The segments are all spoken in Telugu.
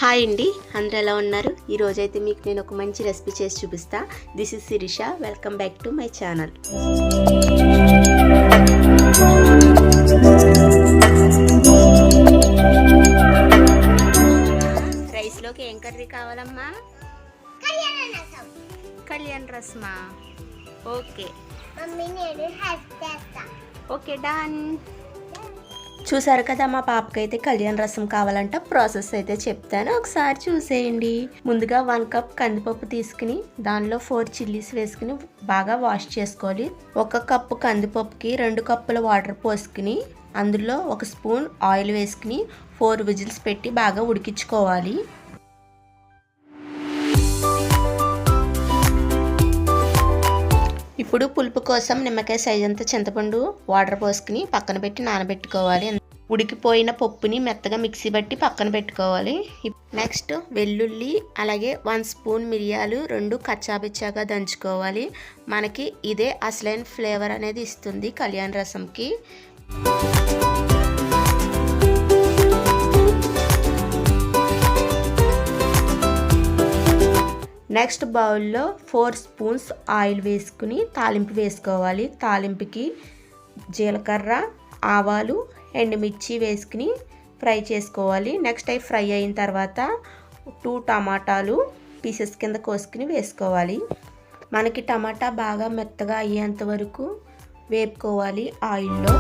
హాయ్ అండి, అందరూ ఎలా ఉన్నారు? ఈరోజైతే మీకు నేను ఒక మంచి రెసిపీ చేసి చూపిస్తా. This is Sirisha. Welcome back to my channel. రైస్లోకి ఏం కర్రీ కావాలమ్మా? కళ్యాణ్ రసమా? Okay okay, done. చూసారు కదా, మా పాపకైతే కళ్యాణ్ రసం కావాలంట. ప్రాసెస్ అయితే చెప్తాను, ఒకసారి చూసేయండి. ముందుగా 1 కప్ కందిపప్పు తీసుకుని దానిలో 4 చిల్లీస్ వేసుకుని బాగా వాష్ చేసుకోవాలి. 1 కప్పు కందిపప్పుకి 2 కప్పుల వాటర్ పోసుకుని అందులో 1 స్పూన్ ఆయిల్ వేసుకుని 4 విజిల్స్ పెట్టి బాగా ఉడికించుకోవాలి. ఇప్పుడు పులుపు కోసం నిమ్మకాయ సైజ్ అంతా చింతపండు వాటర్ పోసుకుని పక్కన పెట్టి నానబెట్టుకోవాలి. ఉడికిపోయిన పప్పుని మెత్తగా మిక్సీ బట్టి పక్కన పెట్టుకోవాలి. నెక్స్ట్ వెల్లుల్లి, అలాగే 1 స్పూన్ మిరియాలు 2 కచ్చాపిచ్చాగా దంచుకోవాలి. మనకి ఇదే అసలైన ఫ్లేవర్ అనేది ఇస్తుంది కళ్యాణ్ రసంకి. నెక్స్ట్ బౌల్లో 4 స్పూన్స్ ఆయిల్ వేసుకుని తాలింపు వేసుకోవాలి. తాలింపుకి జీలకర్ర, ఆవాలు, ఎండుమిర్చి వేసుకుని ఫ్రై చేసుకోవాలి. నెక్స్ట్ అవి ఫ్రై అయిన తర్వాత 2 టమాటాలు పీసెస్ కింద కోసుకుని వేసుకోవాలి. మనకి టమాటా బాగా మెత్తగా అయ్యేంత వరకు వేపుకోవాలి ఆయిల్లో.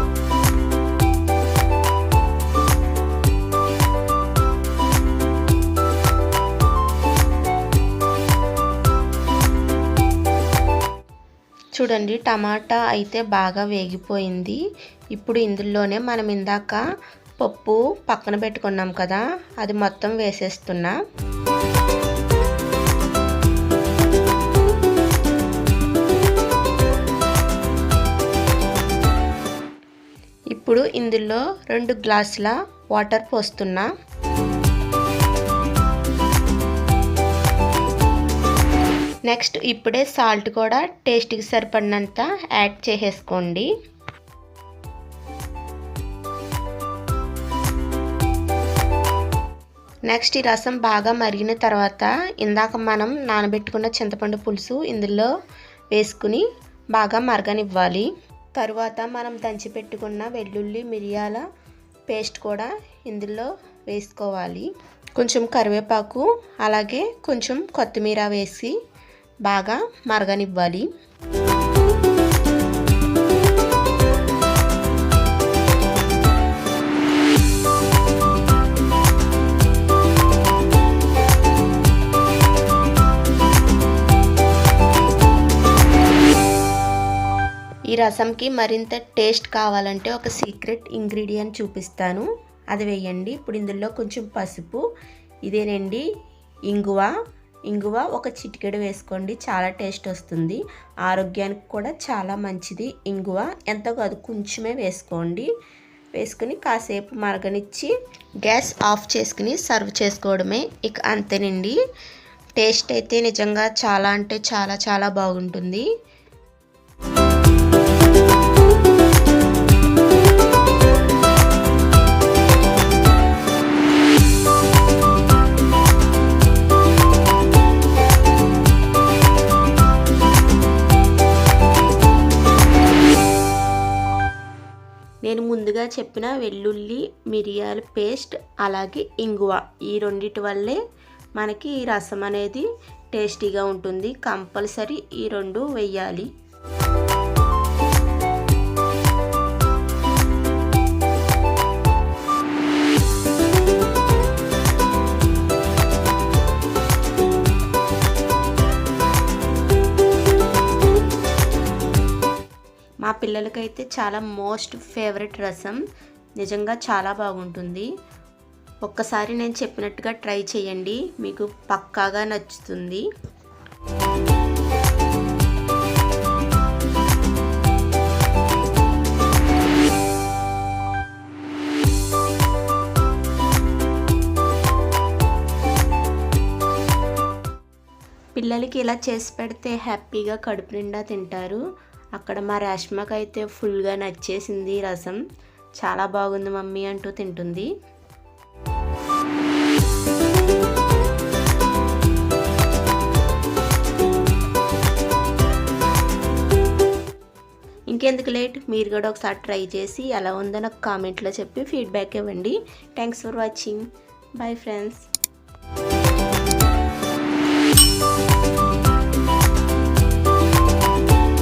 చూడండి, టమాటా అయితే బాగా వేగిపోయింది. ఇప్పుడు ఇందులోనే మనం ఇందాక పప్పు పక్కన పెట్టుకున్నాం కదా, అది మొత్తం వేసేస్తున్నా. ఇప్పుడు ఇందులో 2 గ్లాసుల వాటర్ పోస్తున్నా. నెక్స్ట్ ఇప్పుడే సాల్ట్ కూడా టేస్ట్కి సరిపడినంత యాడ్ చేసేసుకోండి. నెక్స్ట్ ఈ రసం బాగా మరిగిన తర్వాత ఇందాక మనం నానబెట్టుకున్న చింతపండు పులుసు ఇందులో వేసుకుని బాగా మరగనివ్వాలి. తరువాత మనం దంచి పెట్టుకున్న వెల్లుల్లి మిరియాల పేస్ట్ కూడా ఇందులో వేసుకోవాలి. కొంచెం కరివేపాకు, అలాగే కొంచెం కొత్తిమీర వేసి బాగా మరగనివ్వాలి. ఈ రసంకి మరింత టేస్ట్ కావాలంటే ఒక సీక్రెట్ ఇంగ్రీడియంట్ చూపిస్తాను, అది వేయండి. ఇప్పుడు ఇందులో కొంచెం పసుపు, ఇదేనండి ఇంగువ 1 చిటికెడు వేసుకోండి, చాలా టేస్ట్ వస్తుంది. ఆరోగ్యానికి కూడా చాలా మంచిది ఇంగువ. ఎంతో కాదు, కొంచెమే వేసుకోండి. వేసుకుని కాసేపు మరగనిచ్చి గ్యాస్ ఆఫ్ చేసుకుని సర్వ్ చేసుకోవడమే. ఇక అంతేనండి. టేస్ట్ అయితే నిజంగా చాలా అంటే చాలా చాలా బాగుంటుంది. నేను ముందుగా చెప్పిన వెల్లుల్లి మిరియాల పేస్ట్, అలాగే ఇంగువ, ఈ రెండిటి వల్లే మనకి ఈ రసం అనేది టేస్టీగా ఉంటుంది. కంపల్సరీ ఈ 2 వేయాలి. మా పిల్లలకైతే చాలా మోస్ట్ ఫేవరెట్ రసం, నిజంగా చాలా బాగుంటుంది. ఒక్కసారి నేను చెప్పినట్టుగా ట్రై చేయండి, మీకు పక్కాగా నచ్చుతుంది. పిల్లలకి ఇలా చేసి పెడితే హ్యాపీగా కడుపు నిండా తింటారు. అక్కడ మా రేష్మకి అయితే ఫుల్గా నచ్చేసింది రసం. చాలా బాగుంది మమ్మీ అంటూ తింటుంది. ఇంకెందుకు లేట్, మీరు కూడా ఒకసారి ట్రై చేసి ఎలా ఉందో నాకు కామెంట్లో చెప్పి ఫీడ్బ్యాక్ ఇవ్వండి. Thanks for watching. Bye friends.